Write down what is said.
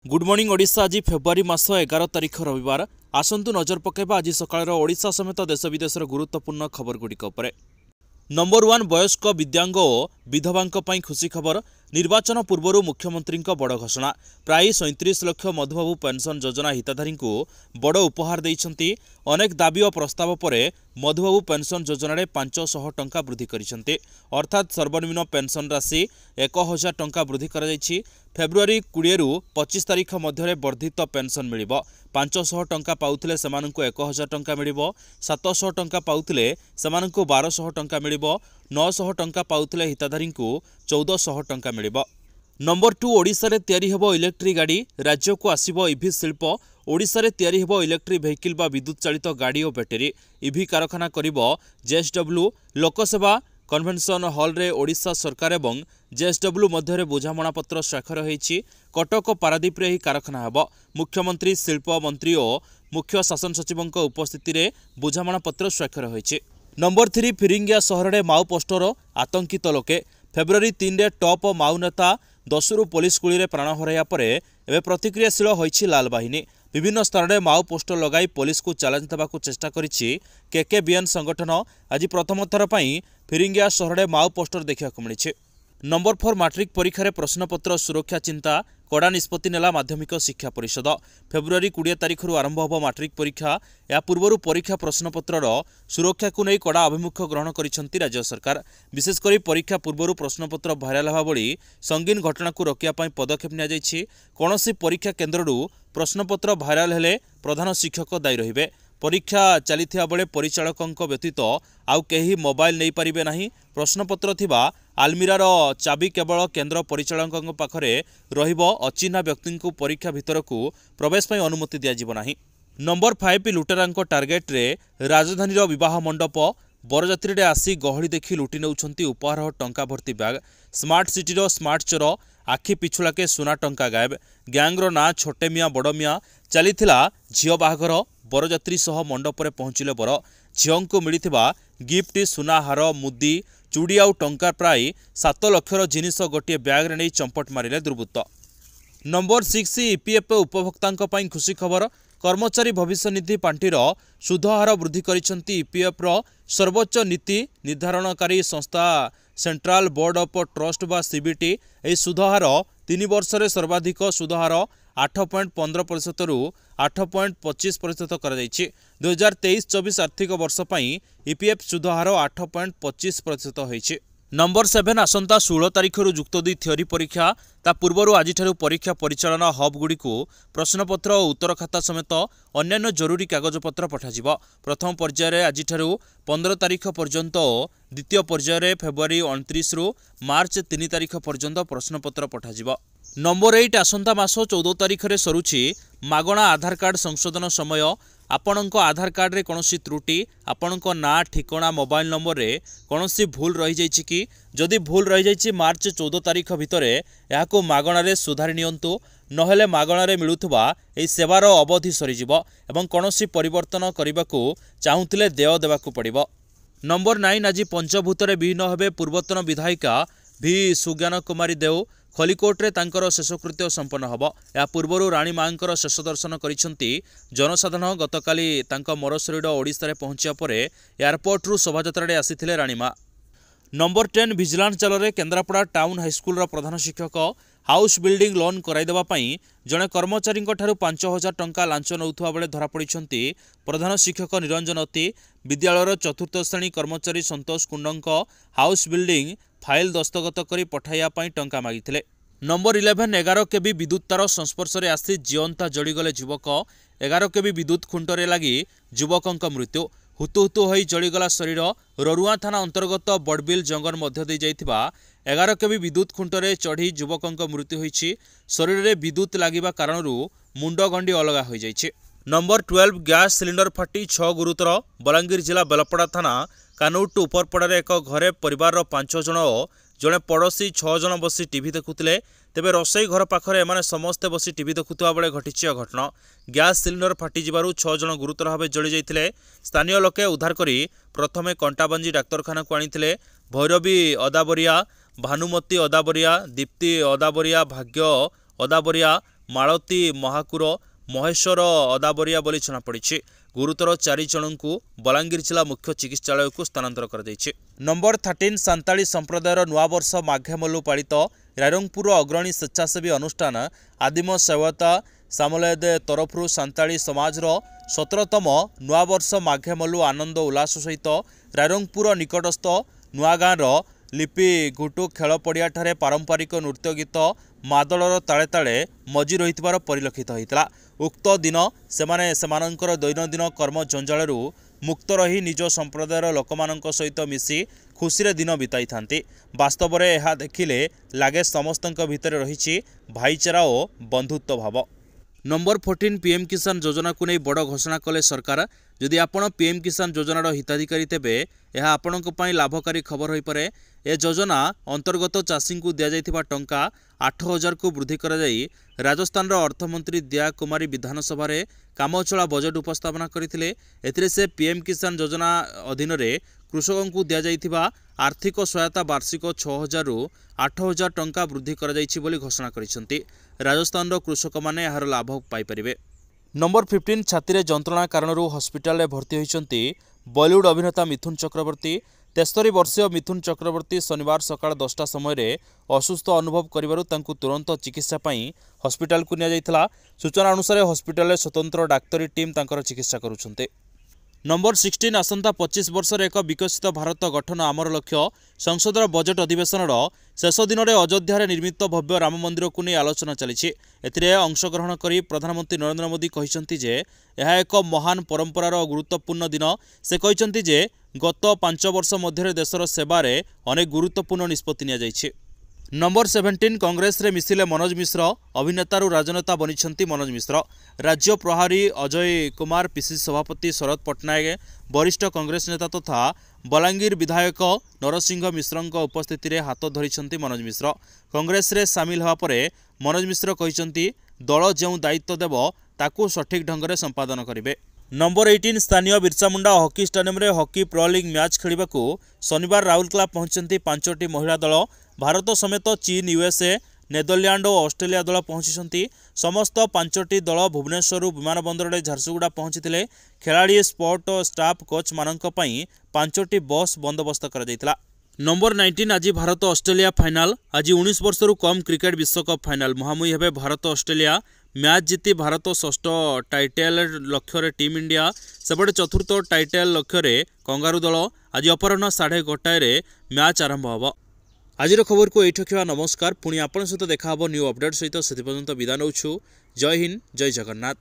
Good morning Odisha. आज February मास 11 तारिख रविवार। आसंतु नजर पकाइबा आज सकाळर ओडिशा समेत देश विदेशर गुरुत्वपूर्ण खबर गुड़िक उपर। नंबर 1 वयस्क विद्यांग और विधवांक पई खुशी खबर। निर्वाचन पूर्व मुख्यमंत्री बड़ घोषणा। प्राय 37 लाख मधुबाबू पेंशन योजना हिताधारी को बड़ उपहार देइछंती। अनेक दाबी और प्रस्ताव पर मधुबाबू पेंशन योजन 500 टंका वृद्धि करिसेंते। अर्थात सर्वनिम्न पेंशन राशि 1000 टंका वृद्धि करा जायछि। फेब्रुआरी 20 रु 25 तारिख मध्य वर्धित पेंशन मिलिबो। 500 टंका पाउथिले सेमानंकु 1000 टंका मिलिबो। 700 टंका पाउथिले सेमानंकु 1200 टंका मिलिबो। 900 टंका पाउथिले हिताधारी को 1400 टंका मिलिबो। नंबर 2 ओडिशा रे तयारी हेबो इलेक्ट्रिक गाड़ी। राज्य को आसीबो ईवी शिल्प। ओडिशा रे तयारी हेबो इलेक्ट्रिक वेहिकल बा विद्युत चालित गाड़ी और बैटेरी। ईवी कारखाना करिबो जेएसडब्ल्यू। लोकसेवा कन्वेंशन हॉल रे ओडिशा सरकार एवं जेएसडब्ल्यू मध्य बुझामणा पत्र स्वाक्षर होईछि। कटक पारादीप रे ही कारखाना हेबो। मुख्यमंत्री शिल्प मंत्री और मुख्य शासन सचिवଙ୍କ उपस्थिति रे बुझामणा पत्र स्वाक्षर होईछि। नंबर 3 फिरिंगिया सहर रे माओ पोस्टर आतंकित लोके। फेब्रुआरी 3 रे टॉप माओ नेता 10 रु पुलिस गुली रे प्राण हराया परे एबे प्रतिक्रियाशील होईछि लाल बाहिनी। विभिन्न स्थान में माओ पोस्टर लगाई पुलिस को चैलेंज देवाक चेष्टा करिछि केकेबीएन संगठन। आज प्रथम थर पई फिरिंगिया सहर में माओ पोस्टर देखा मिली। नंबर 4 मैट्रिक परीक्षा रे प्रश्नपत्र सुरक्षा चिंता। कड़ा निष्पत्ति नेला माध्यमिक शिक्षा परिषद। फेब्रुआरी 20 तारिख आरंभ होब मैट्रिक परीक्षा। या पूर्व परीक्षा प्रश्नपत्र सुरक्षा को नहीं कड़ा अभिमुख्य ग्रहण करिसेंती राज्य सरकार। विशेषकर परीक्षा पूर्व प्रश्नपत्र भाइराल होगा भली संगीन घटना को रोकिया पई पदक्षेप निया जायछि। कोनोसी परीक्षा केन्द्ररू प्रश्नपत्र भाइराल हेले प्रधान शिक्षक दायी रहिबे। परीक्षा चलिथिया बेले परिचालकंक व्यतीत आउ केही मोबाइल नहीं पारिबे नाही। प्रश्नपत्र थिबा आलमीरार चाबी केवल केन्द्र परिचालकंक पाखरे रहिबो। अचिन्हा व्यक्ति को परीक्षा भितर को प्रवेश पई अनुमति दिया जिवो नाही। नंबर 5 लुटेरांक टार्गेट रे राजधानीर विवाह मंडप। बरजात्री रे आसी गहली देखि लुटि नेउछंती उपहार और टंका भर्ती बैग। स्मार्ट सिटीर स्मार्ट चोर आखि पिछुलाके सुना टंका गायब। गैंग्र ना छोटे मियाँ बड़ मियाँ। चलीथिला झियो बाहागर। बरजात्री सह मंडप रे पहुंचिले बर। झियों को मिलिथिबा गिफ्ट सुना हार मुदी चूड़ी आउ टंका प्राय 7 लक्षर जिनिस गोटे बैग रे नहीं चंपट मारिले दुर्बृत्त। नंबर 6 ईपीएफओ उपभोक्तांक पई खुशी खबर। कर्मचारी भविष्य निधि पांठीर सुधहार वृद्धि करिसेंती ईपीएफर सर्वोच्च नीति निर्धारणकारी संस्था सेंट्रल बोर्ड ऑफ ट्रस्ट बा सीबीटी। यह सुधहार 3 वर्ष रे सर्वाधिक सुधहार 8.15% रु 8.25% कर 2023-24 आर्थिक वर्ष पई ईपीएफ सुधहार 8.25% होईछि। नंबर 7 आसंता 16 तारिख जुक्त 2 थियोरी परीक्षा। ता पूर्व आज परीक्षा परिचालना हब गुड़ी को प्रश्नपत्र और उत्तर खाता समेत अन्यान्य जरूरी कागजपत्र पठाजिब। प्रथम पर्यायर आज 15 तारिख पर्यंत और द्वितीय पर्यायर फेब्रुआरी 29 रु मार्च 3 तारिख पर्यंत प्रश्नपत्र पठाजिब। नंबर 8 आसंता मास 14 तारिख रे सरुछि मागणा आधार कार्ड संशोधन समय। आपणक आधार कार्ड रे कोनोसी त्रुटि आपणक ना ठिकाना मोबाइल नंबर रे कोनोसी भूल रही जाइछि कि जदि भूल रही जाइछि मार्च 14 तारिख भितरे याको मागणा रे सुधारि नियंतु। नहेले मागणा रे मिलुथबा एई सेवार अवधि सरीजिबो एवं कोनोसी परिवर्तन करिबाकू चाहुथिले देय देबाकू पड़िबो। नंबर 9 आज पंचभूत रे विहीन हेबे पूर्वतन विधायिका भी सुज्ञान कुमारी देव। खलिकोट रे तांकर शेषकृत्य संपन्न हब। या पूर्व राणी मांकर शेष दर्शन करिसेंती जनसाधारण। गतकाली तांका मरशरीर ओडिशा रे पहुंचिया परे एयरपोर्ट रु शोभायात्रा रे आसीथिले राणी मां। नंबर 10 विजिलेंस जाल रे केन्द्रापड़ा टाउन हाईस्कूल रो प्रधान शिक्षक हाउस बिल्डिंग लोन कराई देबा पई जणे कर्मचारी ठारू 5000 टंका लांच नउथुवा बेले धरा पड़िछंती प्रधान शिक्षक निरंजन अति। विद्यालयर चतुर्थ श्रेणी कर्मचारी संतोष कुंडंक हाउस बिल्डिंग फाइल दस्तखत करी पठाइया पई टंका मागिथिले। नंबर 11 11 केबी विद्युत तार संस्पर्श रे आसी जीवंता जड़ीगले युवक। 11 केबी विद्युत खुंटरे लगी युवकंक मृत्यु। हुतु हुतु होई जड़ीगला शरीर। ररुआ थाना अंतर्गत बड़बिल जंगल मध्य दे जाइथिबा 11 केबी विद्युत खुंटरे चढ़ी युवकंक मृत्यु होईछि। शरीर रे विद्युत लागिबा कारणरू मुंड गंडी अलगा होई जाइछि। नंबर 12 गैस सिलिंडर फाटी 6 गुरुतर। बलांगीर जिला बेलपड़ा थाना कानौट उपरपड़ा एक घरे परिवार 5 जन और जड़े पड़ोशी 6 जन बसी टीवी देखुले। तेबे रसोई घर पाखरे एमाने समस्ते बसी टीवी देखुवा बेले घटिछि घटना। गैस सिलिंडर फाटी जिबारु 6 जन गुरुतर भाव जली जाइथिले। स्थानीय लोके उद्धार करी प्रथमे कंटाबांजी डाक्तरखाना को आनिथिले। भैरवी अदाबरिया, भानुमती अदाबरिया, दीप्ति अदाबरिया, भाग्य अदाबरिया, ମାଳତୀ ମହାକୁର, ମହେଶ୍ୱର ଅଦାବରିଆ ବୋଲି ଜଣାପଡ଼ିଛି। ଗୁରୁତର 4 ଜଣଙ୍କୁ ବଲାଙ୍ଗୀର ଜିଲ୍ଲା ମୁଖ୍ୟ ଚିକିତ୍ସାଳୟକୁ ସ୍ଥାନାନ୍ତର କରାଯାଇଛି। ନମ୍ବର 13 ସାନ୍ତାଳୀ ସମ୍ପ୍ରଦାୟର ନୂଆବର୍ଷ ମାଘେମଲ୍ଲୁ ପାଳିତ। ରାଇରଙ୍ଗପୁର ଅଗ୍ରଣୀ ସ୍ୱେଚ୍ଛାସେବୀ ଅନୁଷ୍ଠାନ ଆଦିମ ସେବତା ସାମଲେଦ ତରଫରୁ ସାନ୍ତାଳୀ ସମାଜର 17ତମ ନୂଆବର୍ଷ ମାଘେମଲ୍ଲୁ ଆନନ୍ଦ ଉଲ୍ଲାସ ସହିତ ରାଇରଙ୍ଗପୁର ନିକଟସ୍ଥ ନୂଆଗାଁର ଲିପି ଘୁଟୁ ଖେଳ ପଡ଼ିଆଠାରେ ପାରମ୍ପରିକ ନୃତ୍ୟ ଗୀତ ମାଦଳର ତାଳେ ତାଳେ ମଜି ରହିଥିବାର ପରିଲକ୍ଷିତ ହୋଇଥିଲା। ଉକ୍ତ ଦିନ ସେମାନେ ସେମାନଙ୍କର ଦୈନନ୍ଦିନ କର୍ମ ଜଞ୍ଜାଳରୁ ମୁକ୍ତ ରହି ନିଜ ସମ୍ପ୍ରଦାୟର ଲୋକମାନଙ୍କ ସହିତ ମିଶି ଖୁସିରେ ଦିନ ବିତାଇଥାନ୍ତି। ବାସ୍ତବରେ ଏହା ଦେଖିଲେ ଲାଗେ ସମସ୍ତଙ୍କ ଭିତରେ ରହିଛି ଭାଇଚାରା ଓ ବନ୍ଧୁତ୍ୱ ଭାବ। ନମ୍ବର 14 ପିଏମ୍ କିଷାନ ଯୋଜନାକୁ ନେଇ ବଡ଼ ଘୋଷଣା କଲେ ସରକାର। ଯଦି ଆପଣ ପିଏମ୍ କିଷାନ ଯୋଜନାର ହିତାଧିକାରୀ ତେବେ ଏହା ଆପଣଙ୍କ ପାଇଁ ଲାଭକାରୀ ଖବର ହୋଇପାରେ। ଏ ଯୋଜନା ଅନ୍ତର୍ଗତ ଚାଷୀଙ୍କୁ ଦିଆଯାଇଥିବା ଟଙ୍କା 8,000କୁ ବୃଦ୍ଧି କରାଯାଇ ରାଜସ୍ଥାନର ଅର୍ଥମନ୍ତ୍ରୀ ଦିୟା କୁମାରୀ ବିଧାନସଭାରେ କାମଚଳା ବଜେଟ୍ ଉପସ୍ଥାପନା କରିଥିଲେ। ଏଥିରେ ସେ ପିଏମ୍ କିଷାନ ଯୋଜନା ଅଧୀନରେ କୃଷକଙ୍କୁ ଦିଆଯାଇଥିବା ଆର୍ଥିକ ସହାୟତା ବାର୍ଷିକ 6,000ରୁ 8,000 ଟଙ୍କା ବୃଦ୍ଧି କରାଯାଇଛି ବୋଲି ଘୋଷଣା କରିଛନ୍ତି। ରାଜସ୍ଥାନର କୃଷକମାନେ ଏହାର ଲାଭ ପାଇପାରିବେ। ନମ୍ବର 15 ଛାତିରେ ଯନ୍ତ୍ରଣା କାରଣରୁ ହସ୍ପିଟାଲରେ ଭର୍ତ୍ତି ହୋଇଛନ୍ତି ବଲିଉଡ୍ ଅଭିନେତା ମିଥୁନ ଚକ୍ରବର୍ତ୍ତୀ। 73 ବର୍ଷୀୟ ମିଥୁନ ଚକ୍ରବର୍ତ୍ତୀ ଶନିବାର ସକାଳ 10ଟା ସମୟରେ ଅସୁସ୍ଥ ଅନୁଭବ କରିବାରୁ ତାଙ୍କୁ ତୁରନ୍ତ ଚିକିତ୍ସା ପାଇଁ ହସ୍ପିଟାଲକୁ ନିଆଯାଇଥିଲା। ସୂଚନା ଅନୁସାରେ ହସ୍ପିଟାଲରେ ସ୍ୱତନ୍ତ୍ର ଡାକ୍ତରୀ ଟିମ୍ ତାଙ୍କର ଚିକିତ୍ସା କରୁଛନ୍ତି। ନମ୍ବର 16 ଆସନ୍ତା 25 ବର୍ଷରେ ଏକ ବିକଶିତ ଭାରତ ଗଠନ ଆମର ଲକ୍ଷ୍ୟ। ସଂସଦର ବଜେଟ୍ ଅଧିବେଶନର ଶେଷ ଦିନରେ ଅଯୋଧ୍ୟାରେ ନିର୍ମିତ ଭବ୍ୟ ରାମ ମନ୍ଦିରକୁ ନେଇ ଆଲୋଚନା ଚାଲିଛି। ଏଥିରେ ଅଂଶଗ୍ରହଣ କରି ପ୍ରଧାନମନ୍ତ୍ରୀ ନରେନ୍ଦ୍ର ମୋଦି କହିଛନ୍ତି ଯେ ଏହା ଏକ ମହାନ ପରମ୍ପରାର ଗୁରୁତ୍ୱପୂର୍ଣ୍ଣ ଦିନ। ସେ କହିଛନ୍ତି ଯେ ଗତ 5 ବର୍ଷ ମଧ୍ୟରେ ଦେଶର ସେବାରେ ଅନେକ ଗୁରୁତ୍ୱପୂର୍ଣ୍ଣ ନିଷ୍ପତ୍ତି ନିଆଯାଇଛି। ନମ୍ବର 17 କଂଗ୍ରେସରେ ମିଶିଲେ ମନୋଜ ମିଶ୍ର। ଅଭିନେତାରୁ ରାଜନେତା ବନିଛନ୍ତି ମନୋଜ ମିଶ୍ର। ରାଜ୍ୟ ପ୍ରଭାରୀ ଅଜୟ କୁମାର, ପିସିସି ସଭାପତି ଶରଦ ପଟ୍ଟନାୟକ, ବରିଷ୍ଠ କଂଗ୍ରେସ ନେତା ତଥା ବଲାଙ୍ଗୀର ବିଧାୟକ ନରସିଂହ ମିଶ୍ରଙ୍କ ଉପସ୍ଥିତିରେ ହାତ ଧରିଛନ୍ତି ମନୋଜ ମିଶ୍ର। କଂଗ୍ରେସରେ ସାମିଲ ହେବା ପରେ ମନୋଜ ମିଶ୍ର କହିଛନ୍ତି ଦଳ ଯେଉଁ ଦାୟିତ୍ୱ ଦେବ ତାକୁ ସଠିକ୍ ଢଙ୍ଗରେ ସମ୍ପାଦନ କରିବେ। ନମ୍ବର 18 ସ୍ଥାନୀୟ ବିର୍ସା ମୁଣ୍ଡା ହକି ଷ୍ଟାଡିୟମରେ ହକି ପ୍ରୋ ଲିଗ୍ ମ୍ୟାଚ୍ ଖେଳିବାକୁ ଶନିବାର ରାଉରକେଲା ପହଞ୍ଚିଛନ୍ତି 5ଟି ମହିଳା ଦଳ। ଭାରତ ସମେତ ଚୀନ, ୟୁଏସ୍ଏ, ନେଦରଲ୍ୟାଣ୍ଡ ଓ ଅଷ୍ଟ୍ରେଲିଆ ଦଳ ପହଞ୍ଚିଛନ୍ତି। ସମସ୍ତ 5ଟି ଦଳ ଭୁବନେଶ୍ୱରରୁ ବିମାନ ବନ୍ଦରରେ ଝାରସୁଗୁଡ଼ା ପହଞ୍ଚିଥିଲେ। ଖେଳାଳି, ସ୍ପୋର୍ଟ ଓ ଷ୍ଟାଫ୍ କୋଚ୍ମାନଙ୍କ ପାଇଁ 5ଟି ବସ୍ ବନ୍ଦୋବସ୍ତ କରାଯାଇଥିଲା। ନମ୍ବର 19 ଆଜି ଭାରତ ଅଷ୍ଟ୍ରେଲିଆ ଫାଇନାଲ। ଆଜି 19 ବର୍ଷରୁ କମ୍ କ୍ରିକେଟ ବିଶ୍ୱକପ୍ ଫାଇନାଲ ମୁହାଁମୁହିଁ ହେବେ ଭାରତ ଅଷ୍ଟ୍ରେଲିଆ। ମ୍ୟାଚ୍ ଜିତି ଭାରତ 6ଠ ଟାଇଟେଲ୍ ଲକ୍ଷ୍ୟରେ ଟିମ୍ ଇଣ୍ଡିଆ, ସେପଟେ 4ର୍ଥ ଟାଇଟେଲ୍ ଲକ୍ଷ୍ୟରେ କଙ୍ଗାରୁ ଦଳ। ଆଜି ଅପରାହ୍ନ 1:30ରେ ମ୍ୟାଚ୍ ଆରମ୍ଭ ହେବ। ଆଜିର ଖବରକୁ ଏଇଠି ରଖିବା। ନମସ୍କାର। ପୁଣି ଆପଣଙ୍କ ସହିତ ଦେଖା ହେବ ନ୍ୟୁ ଅପଡେଟ୍ ସହିତ। ସେଥିପର୍ଯ୍ୟନ୍ତ ବିଦାୟ ନେଉଛୁ। ଜୟ ହିନ୍ଦ, ଜୟ ଜଗନ୍ନାଥ।